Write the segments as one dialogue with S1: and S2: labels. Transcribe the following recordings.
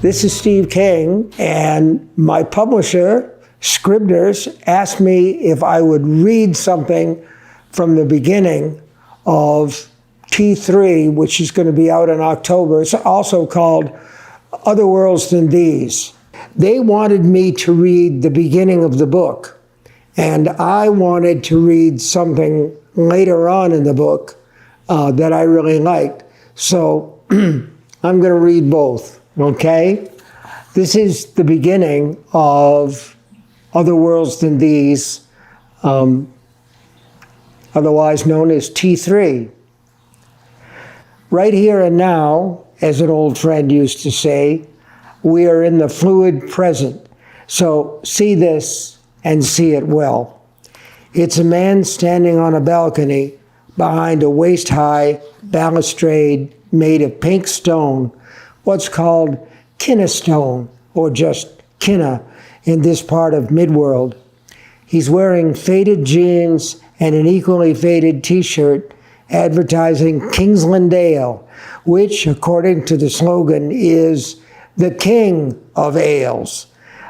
S1: This is Steve King, and my publisher, Scribner's, asked me if I would read something from the beginning of T3, which is going to be out in October. It's also called Other Worlds Than These. They wanted me to read the beginning of the book, and I wanted to read something later on in the book that I really liked. So I'm going to read both, okay? This is the beginning of Other Worlds Than These, otherwise known as T3. Right here and now, as an old friend used to say, we are in the fluid present. So see this and see it well. It's a man standing on a balcony behind a waist-high balustrade made of pink stone, what's called kinna stone, or just kinna in this part of Midworld. He's wearing faded jeans and an equally faded t-shirt advertising Kingsland Ale, which, according to the slogan, is the king of ales.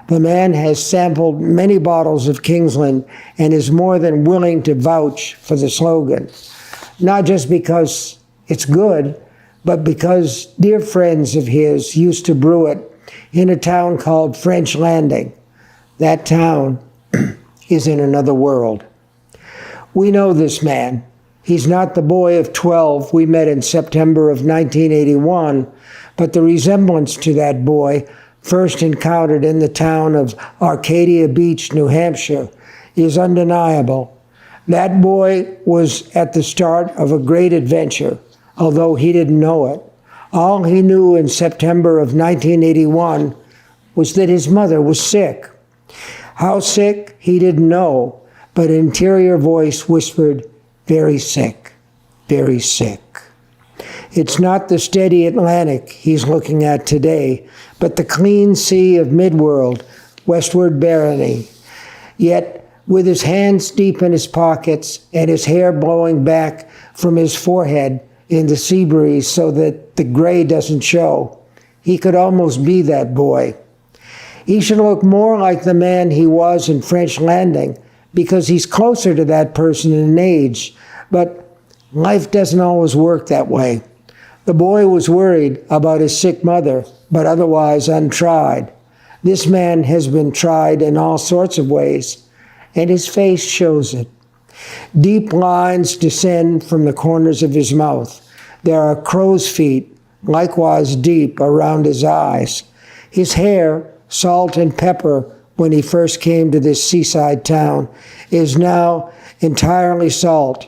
S1: The man has sampled many bottles of Kingsland and is more than willing to vouch for the slogan. Not just because it's good, but because dear friends of his used to brew it in a town called French Landing. That town is in another world. We know this man. He's not the boy of 12 we met in September of 1981, but the resemblance to that boy, first encountered in the town of Arcadia Beach, New Hampshire, is undeniable. That boy was at the start of a great adventure, although he didn't know it. All he knew in September of 1981 was that his mother was sick. How sick, he didn't know, but an interior voice whispered, "Very sick, very sick." It's not the steady Atlantic he's looking at today, but the clean sea of Midworld, westward barony. Yet, with his hands deep in his pockets and his hair blowing back from his forehead in the sea breeze so that the gray doesn't show, he could almost be that boy. He should look more like the man he was in French Landing because he's closer to that person in age, but life doesn't always work that way. The boy was worried about his sick mother, but otherwise untried. This man has been tried in all sorts of ways, and his face shows it. Deep lines descend from the corners of his mouth. There are crow's feet, likewise deep, around his eyes. His hair, salt and pepper when he first came to this seaside town, is now entirely salt.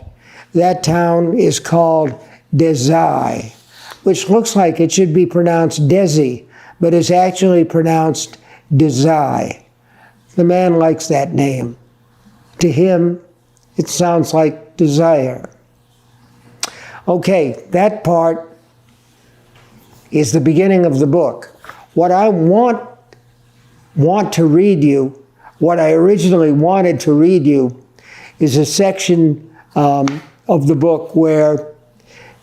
S1: That town is called Desi, which looks like it should be pronounced Desi, but is actually pronounced Desi. The man likes that name. To him, it sounds like desire. Okay, that part is the beginning of the book. What I want to read you, what I originally wanted to read you, is a section of the book where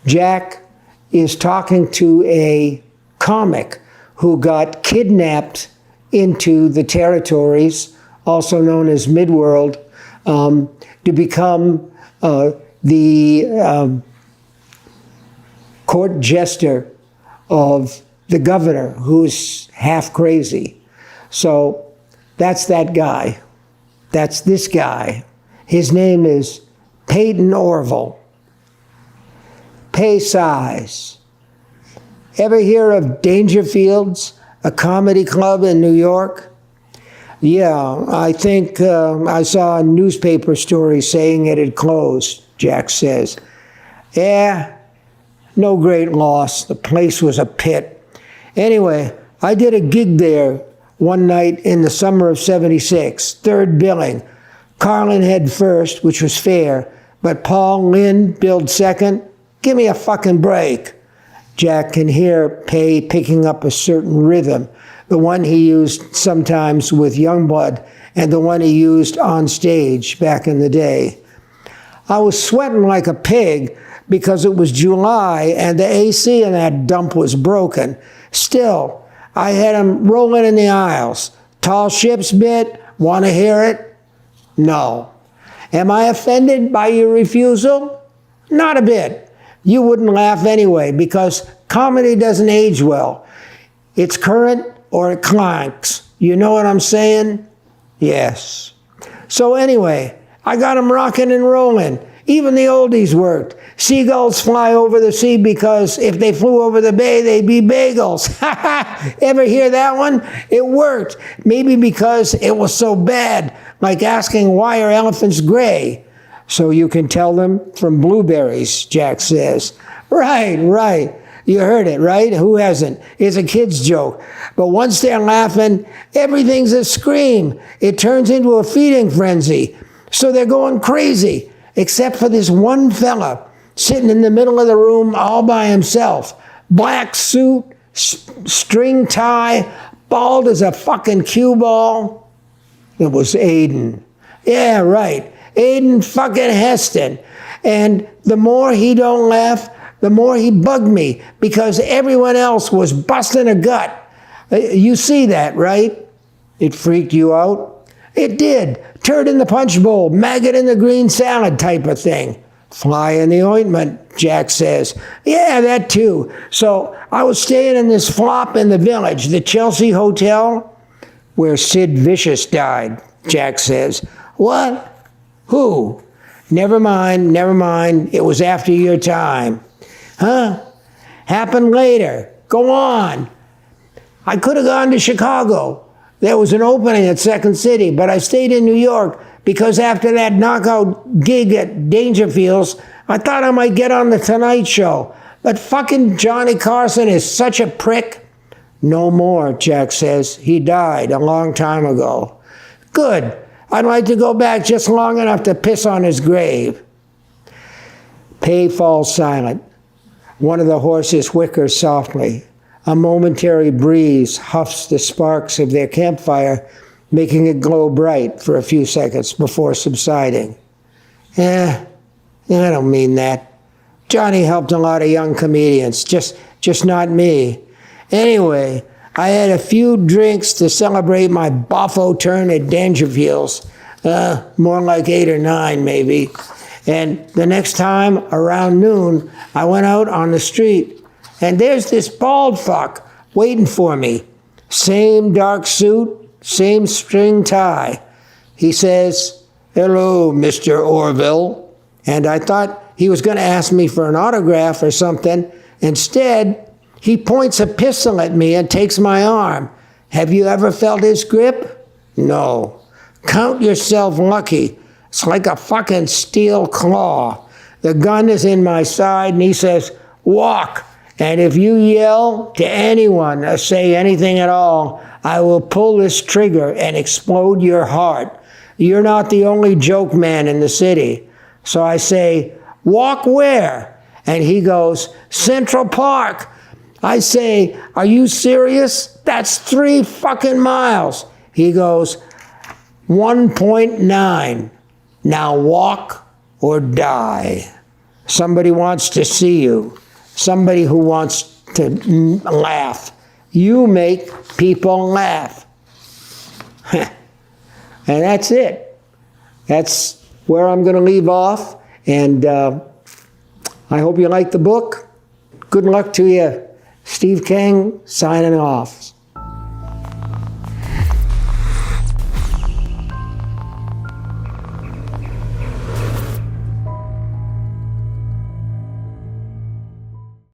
S1: Jack is talking to a comic who got kidnapped into the Territories, also known as Midworld, to become the court jester of the governor, who's half crazy. So that's that guy. That's this guy. His name is Peyton Orville. Pay size. Ever hear of Dangerfields, a comedy club in New York? Yeah, I think I saw a newspaper story saying it had closed, Jack says. Yeah, no great loss. The place was a pit. Anyway, I did a gig there one night in the summer of '76, third billing. Carlin had first, which was fair, but Paul Lynn billed second. Give me a fucking break. Jack can hear Pay picking up a certain rhythm, the one he used sometimes with Youngblood and the one he used on stage back in the day. I was sweating like a pig because it was July and the AC in that dump was broken. Still, I had them rolling in the aisles. Tall ships bit, want to hear it? No. Am I offended by your refusal? Not a bit. You wouldn't laugh anyway, because comedy doesn't age well. It's current or it clanks. You know what I'm saying? Yes. So anyway, I got them rocking and rolling. Even the oldies worked. Seagulls fly over the sea because if they flew over the bay, they'd be bagels. Ever hear that one? It worked. Maybe because it was so bad, like asking why are elephants gray? So you can tell them from blueberries, Jack says. Right. You heard it, right? Who hasn't? It's a kid's joke. But once they're laughing, everything's a scream. It turns into a feeding frenzy. So they're going crazy, except for this one fella sitting in the middle of the room all by himself. Black suit, string tie, bald as a fucking cue ball. It was Aiden. Yeah, right. Aiden fucking Heston. And the more he don't laugh, the more he bugged me, because everyone else was busting a gut. You see that, right? It freaked you out? It did. Turd in the punch bowl, maggot in the green salad type of thing. Fly in the ointment, Jack says. Yeah, that too. So I was staying in this flop in the village, the Chelsea Hotel, where Sid Vicious died, Jack says. What? Who? Never mind. It was after your time. Huh? Happened later. Go on. I could have gone to Chicago. There was an opening at Second City, but I stayed in New York because after that knockout gig at Dangerfield's, I thought I might get on the Tonight Show. But fucking Johnny Carson is such a prick. No more, Jack says. He died a long time ago. Good. I'd like to go back just long enough to piss on his grave. Pay falls silent. One of the horses whickers softly. A momentary breeze huffs the sparks of their campfire, making it glow bright for a few seconds before subsiding. I don't mean that. Johnny helped a lot of young comedians, just not me. Anyway, I had a few drinks to celebrate my boffo turn at Dangerfield's. More like 8 or 9, maybe. And the next time, around noon, I went out on the street, and there's this bald fuck waiting for me. Same dark suit, same string tie. He says, "Hello, Mr. Orville." And I thought he was going to ask me for an autograph or something. Instead, he points a pistol at me and takes my arm. Have you ever felt his grip? No. Count yourself lucky. It's like a fucking steel claw. The gun is in my side, and he says, "Walk. And if you yell to anyone or say anything at all, I will pull this trigger and explode your heart. You're not the only joke man in the city." So I say, "Walk where?" And he goes, "Central Park." I say, "Are you serious? That's 3 fucking miles." He goes, 1.9. Now walk or die. Somebody wants to see you. Somebody who wants to laugh. You make people laugh. And that's it. That's where I'm going to leave off. And I hope you like the book. Good luck to you. Steve King, signing off.